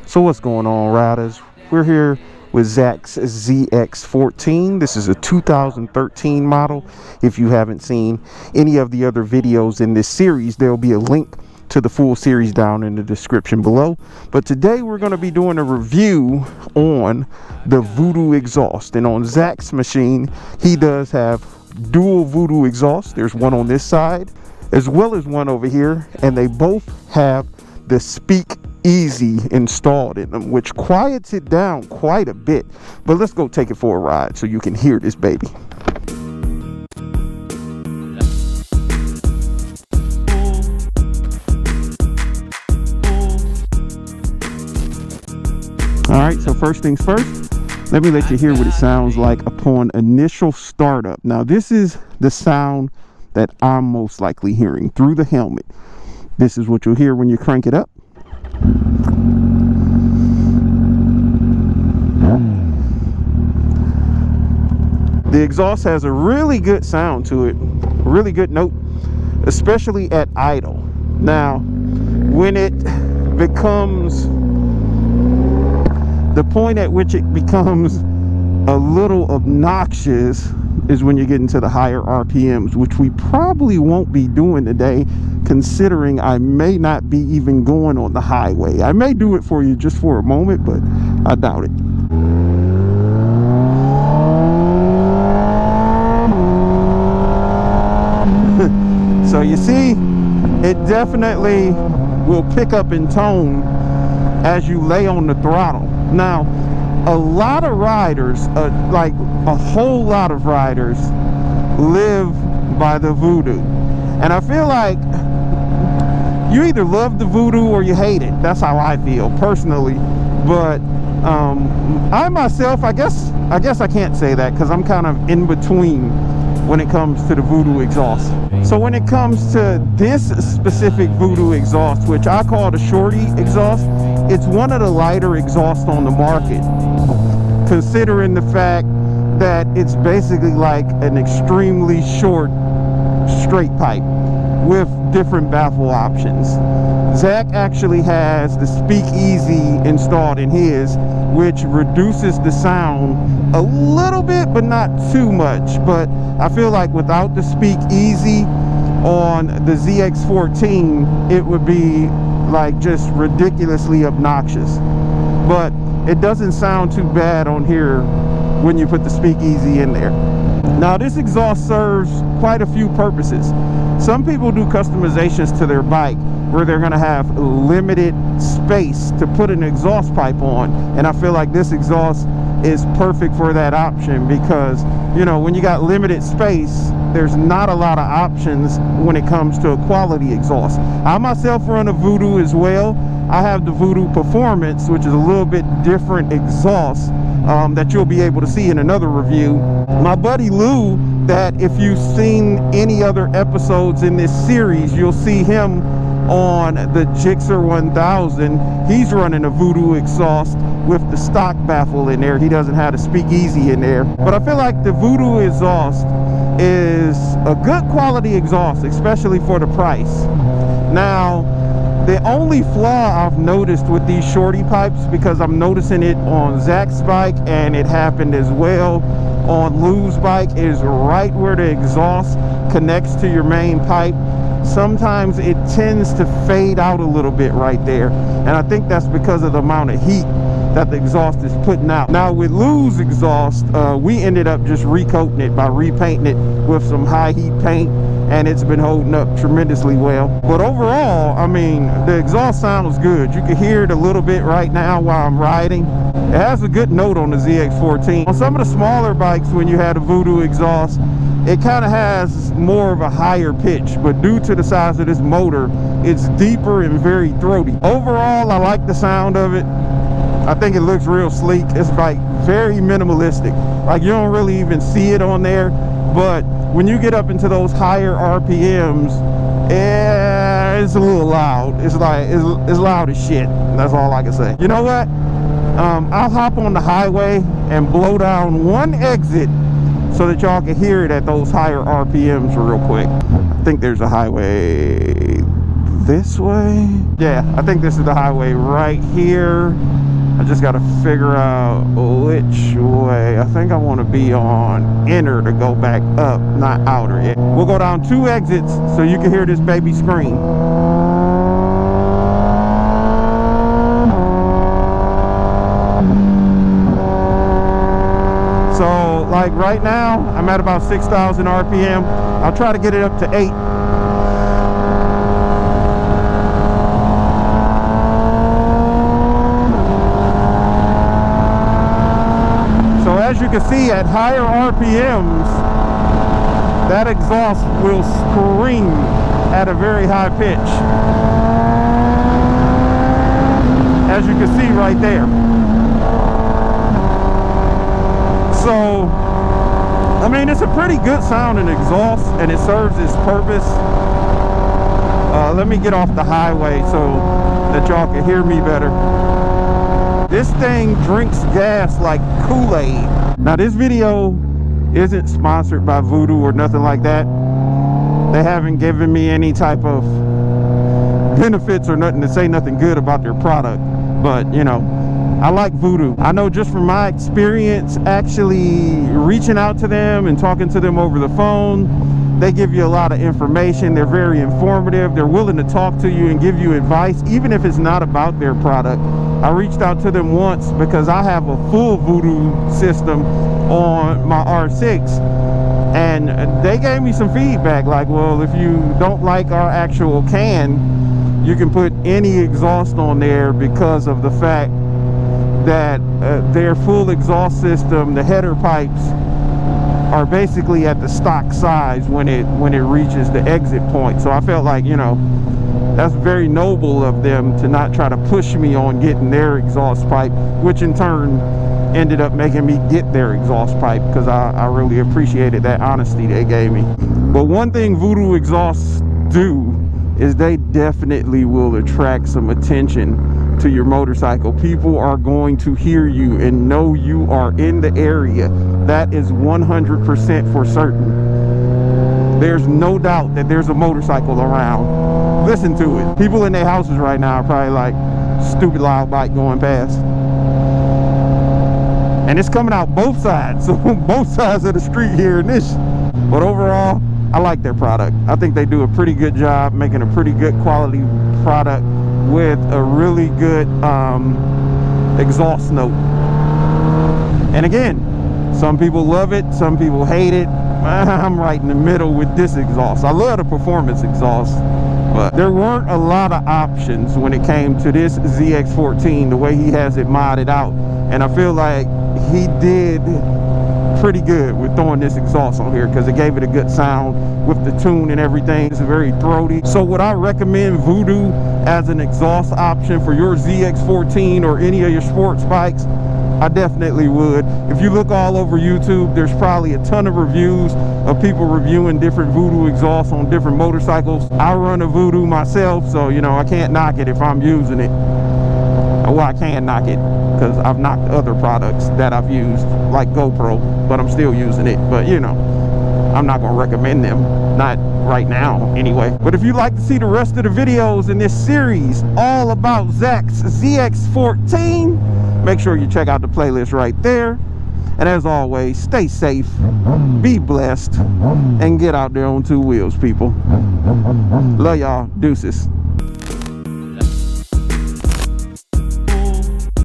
So what's going on, riders? We're here with Zach's ZX14. This is a 2013 model. If you haven't seen any of the other videos in this series, there'll be a link to the full series down in the description below. But today we're going to be doing a review on the VooDoo exhaust. And on Zach's machine, he does have dual VooDoo exhaust. There's one on this side as well as one over here, and they both have the Speak Easy installed in them, which quiets it down quite a bit. But let's go take it for a ride so you can hear this baby. All right, so first things first, let me let you hear what it sounds like upon initial startup. Now this is the sound that I'm most likely hearing through the helmet. This is what you'll hear when you crank it up. The exhaust has a really good sound to it, really good note, especially at idle. Now, when it becomes, the point at which it becomes a little obnoxious is when you get into the higher RPMs, which we probably won't be doing today, considering I may not be even going on the highway. I may do it for you just for a moment, but I doubt it. So you see, it definitely will pick up in tone as you lay on the throttle. Now, a lot of riders, like a whole lot of riders, live by the VooDoo. And I feel like you either love the VooDoo or you hate it. That's how I feel personally. But I myself, I guess I can't say that because I'm kind of in between when it comes to the VooDoo exhaust. So when it comes to this specific VooDoo exhaust, which I call the Shorty Exhaust, it's one of the lighter exhausts on the market, considering the fact that it's basically like an extremely short straight pipe with different baffle options. Zach actually has the Speak Easy installed in his, which reduces the sound a little bit, but not too much. But I feel like without the Speak Easy on the ZX14, it would be like just ridiculously obnoxious. But it doesn't sound too bad on here when you put the Speak Easy in there. Now this exhaust serves quite a few purposes. Some people do customizations to their bike where they're going to have limited space to put an exhaust pipe on, and I feel like this exhaust is perfect for that option because, you know, when you got limited space, there's not a lot of options when it comes to a quality exhaust. I myself run a VooDoo as well. I have the VooDoo Performance, which is a little bit different exhaust that you'll be able to see in another review. My buddy Lou, that if you've seen any other episodes in this series, you'll see him on the Gixxer 1000. He's running a VooDoo exhaust with the stock baffle in there. He doesn't have the Speak Easy in there. But I feel like the VooDoo exhaust is a good quality exhaust, especially for the price. Now, the only flaw I've noticed with these shorty pipes, because I'm noticing it on Zach's bike and it happened as well on Lou's bike, is right where the exhaust connects to your main pipe. Sometimes it tends to fade out a little bit right there, and I think that's because of the amount of heat that the exhaust is putting out. Now with Lou's exhaust, we ended up just recoating it by repainting it with some high heat paint, and it's been holding up tremendously well. But overall, I mean, the exhaust sounds good. You can hear it a little bit right now while I'm riding. It has a good note on the ZX14. On some of the smaller bikes, when you had a VooDoo exhaust, it kind of has more of a higher pitch, but due to the size of this motor, it's deeper and very throaty. Overall, I like the sound of it. I think it looks real sleek. It's like very minimalistic. Like you don't really even see it on there, but when you get up into those higher RPMs, it's a little loud. It's like it's loud as shit. That's all I can say. You know what? I'll hop on the highway and blow down one exit so that y'all can hear it at those higher RPMs real quick. I think there's a highway this way. Yeah, I think this is the highway right here. I just got to figure out which way. I think I want to be on inner to go back up, not outer yet. We'll go down 2 exits so you can hear this baby scream. So like right now, I'm at about 6,000 RPM. I'll try to get it up to 8. So as you can see, at higher RPMs, that exhaust will scream at a very high pitch. As you can see right there. So, I mean, it's a pretty good sounding exhaust and it serves its purpose. Let me get off the highway so that y'all can hear me better. This thing drinks gas like Kool-Aid. Now, this video isn't sponsored by VooDoo or nothing like that. They haven't given me any type of benefits or nothing to say nothing good about their product. But, you know, I like VooDoo. I know just from my experience actually reaching out to them and talking to them over the phone, they give you a lot of information. They're very informative. They're willing to talk to you and give you advice, even if it's not about their product. I reached out to them once because I have a full VooDoo system on my R6, and they gave me some feedback like, well, if you don't like our actual can, you can put any exhaust on there because of the fact that their full exhaust system, the header pipes, are basically at the stock size when it reaches the exit point. So I felt like, you know, that's very noble of them to not try to push me on getting their exhaust pipe, which in turn ended up making me get their exhaust pipe because I really appreciated that honesty they gave me. But one thing VooDoo exhausts do is they definitely will attract some attention to your motorcycle. People are going to hear you and know you are in the area. That is 100% for certain. There's no doubt that there's a motorcycle around. Listen to it. People in their houses right now are probably like, stupid loud bike going past. And it's coming out both sides, so both sides of the street hearing this. But overall, I like their product. I think they do a pretty good job making a pretty good quality product with a really good exhaust note. And again, some people love it, some people hate it. I'm right in the middle with this exhaust. I love the performance exhaust, but there weren't a lot of options when it came to this ZX14, the way he has it modded out. And I feel like he did pretty good with throwing this exhaust on here because it gave it a good sound with the tune and everything. It's very throaty. So would I recommend VooDoo as an exhaust option for your ZX14 or any of your sports bikes? I definitely would. If you look all over YouTube, there's probably a ton of reviews of people reviewing different VooDoo exhausts on different motorcycles. I run a VooDoo myself, so you know, I can't knock it if I'm using it. Well, I can knock it because I've knocked other products that I've used, like GoPro, but I'm still using it. But you know, I'm not going to recommend them, not right now anyway. But if you'd like to see the rest of the videos in this series all about Zach's ZX14, make sure you check out the playlist right there. And as always, stay safe, be blessed, and get out there on 2 wheels, people. Love y'all. Deuces.